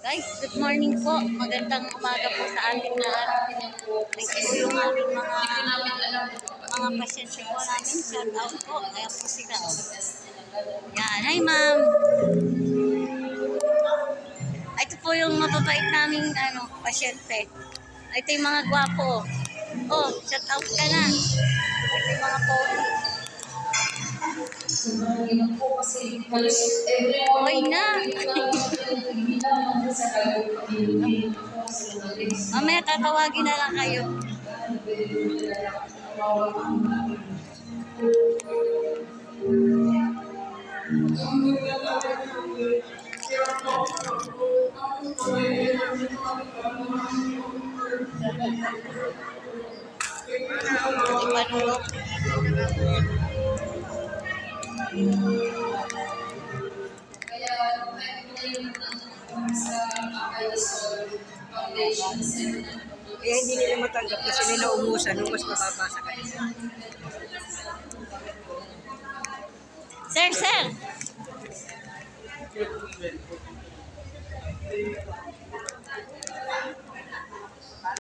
Guys, good morning po. Magandang umaga po sa ating lahat. Ito po yung aming mga pasyente po namin. Shout out po. Ayan po sila. Yan. Hi, ma'am. Ito po yung mababait naming pasyente. Ito yung mga gwapo. Oh, shout out ka na. Ito yung mga pogi. Okay na. Mamaya tatawagin na lang kayo. Ipanulok. Kaya hindi nila matanggap na sila naumusan nung mas mababa sa kanila. Sir!